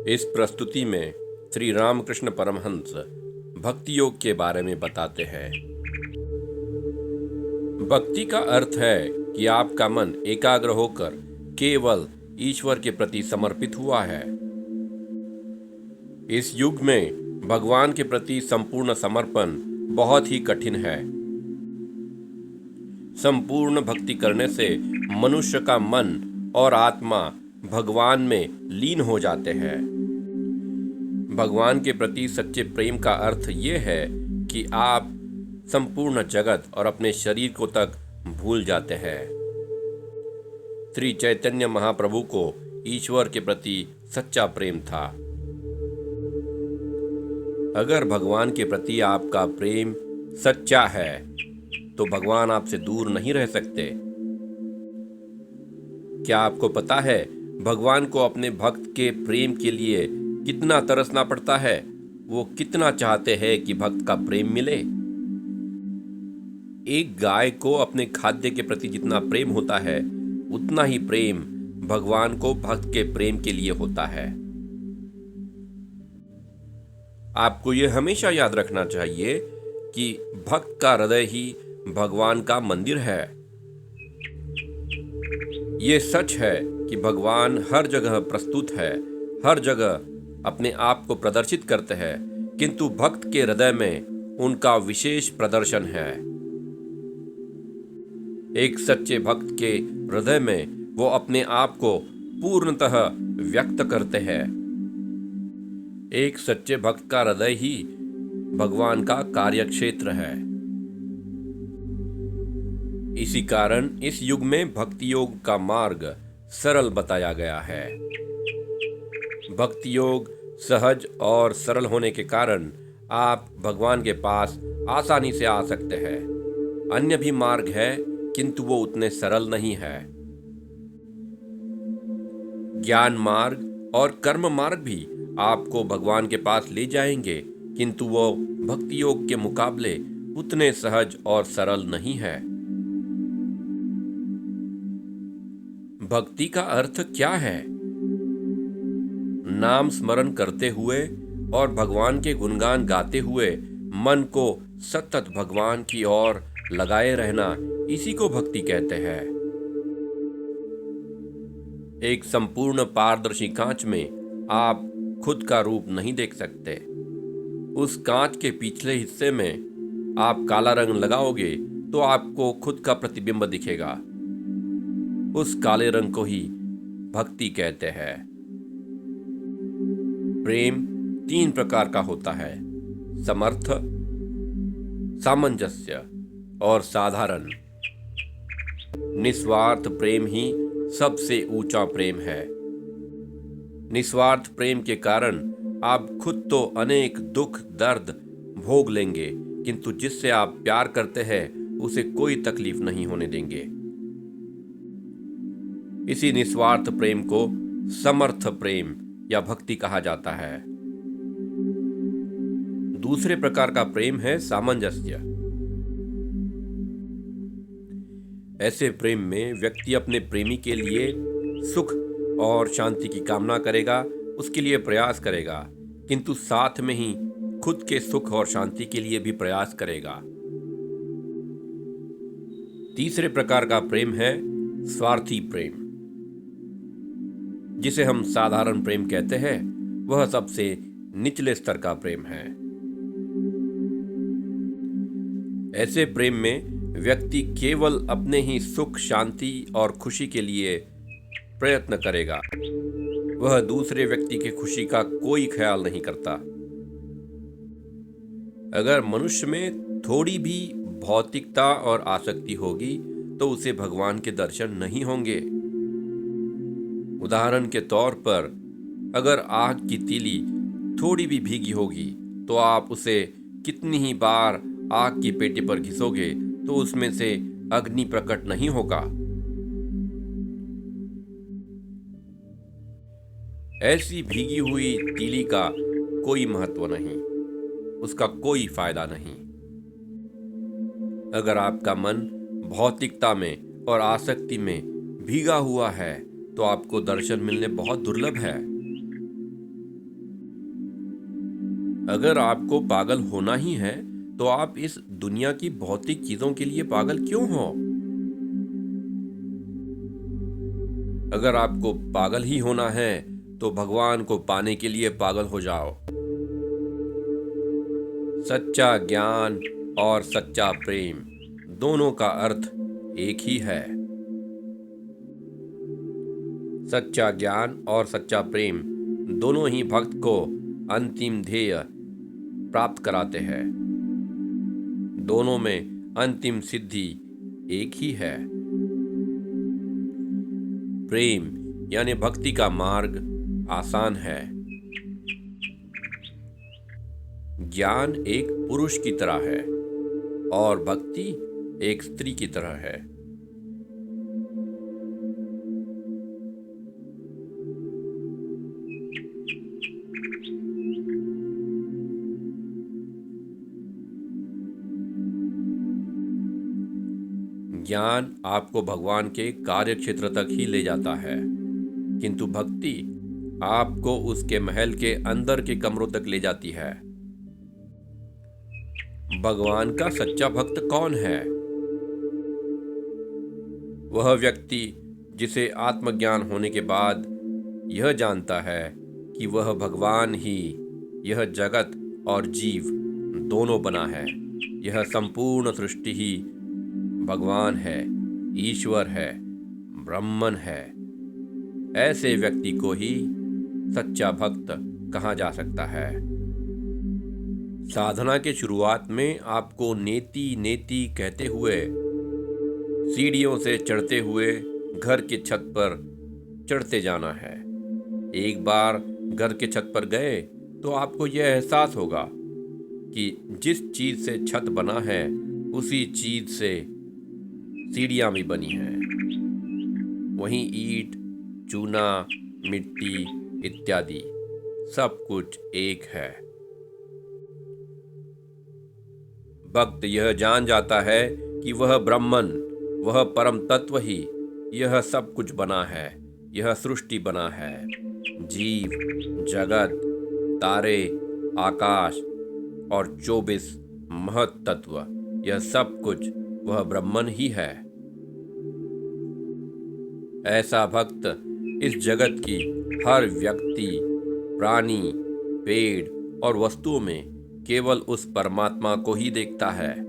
इस प्रस्तुति में श्री रामकृष्ण परमहंस भक्ति योग के बारे में बताते हैं। भक्ति का अर्थ है कि आपका मन एकाग्र होकर केवल ईश्वर के प्रति समर्पित हुआ है। इस युग में भगवान के प्रति संपूर्ण समर्पण बहुत ही कठिन है। संपूर्ण भक्ति करने से मनुष्य का मन और आत्मा भगवान में लीन हो जाते हैं। भगवान के प्रति सच्चे प्रेम का अर्थ ये है कि आप संपूर्ण जगत और अपने शरीर को तक भूल जाते हैं। श्री चैतन्य महाप्रभु को ईश्वर के प्रति सच्चा प्रेम था। अगर भगवान के प्रति आपका प्रेम सच्चा है तो भगवान आपसे दूर नहीं रह सकते। क्या आपको पता है भगवान को अपने भक्त के प्रेम के लिए कितना तरसना पड़ता है? वो कितना चाहते हैं कि भक्त का प्रेम मिले। एक गाय को अपने खाद्य के प्रति जितना प्रेम होता है उतना ही प्रेम भगवान को भक्त के प्रेम के लिए होता है। आपको यह हमेशा याद रखना चाहिए कि भक्त का हृदय ही भगवान का मंदिर है। ये सच है कि भगवान हर जगह प्रस्तुत है, हर जगह अपने आप को प्रदर्शित करते हैं, किंतु भक्त के हृदय में उनका विशेष प्रदर्शन है। एक सच्चे भक्त के हृदय में वो अपने आप को पूर्णतः व्यक्त करते हैं। एक सच्चे भक्त का हृदय ही भगवान का कार्यक्षेत्र है। इसी कारण इस युग में भक्ति योग का मार्ग सरल बताया गया है। भक्ति योग सहज और सरल होने के कारण आप भगवान के पास आसानी से आ सकते हैं। अन्य भी मार्ग है किंतु वो उतने सरल नहीं है। ज्ञान मार्ग और कर्म मार्ग भी आपको भगवान के पास ले जाएंगे, किंतु वो भक्ति योग के मुकाबले उतने सहज और सरल नहीं है। भक्ति का अर्थ क्या है? नाम स्मरण करते हुए और भगवान के गुणगान गाते हुए मन को सतत भगवान की ओर लगाए रहना, इसी को भक्ति कहते हैं। एक संपूर्ण पारदर्शी कांच में आप खुद का रूप नहीं देख सकते। उस कांच के पिछले हिस्से में आप काला रंग लगाओगे तो आपको खुद का प्रतिबिंब दिखेगा। उस काले रंग को ही भक्ति कहते हैं। प्रेम 3 प्रकार का होता है: समर्थ, सामंजस्य और साधारण। निस्वार्थ प्रेम ही सबसे ऊंचा प्रेम है। निस्वार्थ प्रेम के कारण आप खुद तो अनेक दुख दर्द भोग लेंगे, किंतु जिससे आप प्यार करते हैं उसे कोई तकलीफ नहीं होने देंगे। इसी निस्वार्थ प्रेम को समर्थ प्रेम या भक्ति कहा जाता है। दूसरे प्रकार का प्रेम है सामंजस्य। ऐसे प्रेम में व्यक्ति अपने प्रेमी के लिए सुख और शांति की कामना करेगा, उसके लिए प्रयास करेगा, किंतु साथ में ही खुद के सुख और शांति के लिए भी प्रयास करेगा। तीसरे प्रकार का प्रेम है स्वार्थी प्रेम, जिसे हम साधारण प्रेम कहते हैं। वह सबसे निचले स्तर का प्रेम है। ऐसे प्रेम में व्यक्ति केवल अपने ही सुख, शांति और खुशी के लिए प्रयत्न करेगा। वह दूसरे व्यक्ति की खुशी का कोई ख्याल नहीं करता। अगर मनुष्य में थोड़ी भी भौतिकता और आसक्ति होगी तो उसे भगवान के दर्शन नहीं होंगे। उदाहरण के तौर पर, अगर आग की तीली थोड़ी भी भीगी होगी तो आप उसे कितनी ही बार आग की पेटी पर घिसोगे तो उसमें से अग्नि प्रकट नहीं होगा। ऐसी भीगी हुई तीली का कोई महत्व नहीं, उसका कोई फायदा नहीं। अगर आपका मन भौतिकता में और आसक्ति में भीगा हुआ है तो आपको दर्शन मिलने बहुत दुर्लभ है। अगर आपको पागल होना ही है तो आप इस दुनिया की भौतिक चीजों के लिए पागल क्यों हो? अगर आपको पागल ही होना है तो भगवान को पाने के लिए पागल हो जाओ। सच्चा ज्ञान और सच्चा प्रेम दोनों का अर्थ एक ही है। सच्चा ज्ञान और सच्चा प्रेम दोनों ही भक्त को अंतिम ध्येय प्राप्त कराते हैं। दोनों में अंतिम सिद्धि एक ही है। प्रेम यानी भक्ति का मार्ग आसान है। ज्ञान एक पुरुष की तरह है और भक्ति एक स्त्री की तरह है। ज्ञान आपको भगवान के कार्य क्षेत्र तक ही ले जाता है, किंतु भक्ति आपको उसके महल के अंदर के कमरों तक ले जाती है। भगवान का सच्चा भक्त कौन है? वह व्यक्ति जिसे आत्मज्ञान होने के बाद यह जानता है कि वह भगवान ही यह जगत और जीव दोनों बना है। यह संपूर्ण सृष्टि ही भगवान है, ईश्वर है, ब्रह्मन है। ऐसे व्यक्ति को ही सच्चा भक्त कहा जा सकता है। साधना के शुरुआत में आपको नेति नेति कहते हुए सीढ़ियों से चढ़ते हुए घर की छत पर चढ़ते जाना है। एक बार घर के छत पर गए तो आपको यह एहसास होगा कि जिस चीज से छत बना है उसी चीज से सीढ़ियां भी बनी हैं। वहीं ईंट, चूना, मिट्टी इत्यादि सब कुछ एक है। भक्त यह जान जाता है कि वह ब्रह्मन, वह परम तत्व ही यह सब कुछ बना है, यह सृष्टि बना है। जीव, जगत, तारे, आकाश और 24 महत तत्व, यह सब कुछ वह ब्रह्मन ही है। ऐसा भक्त इस जगत की हर व्यक्ति, प्राणी, पेड़ और वस्तुओं में केवल उस परमात्मा को ही देखता है।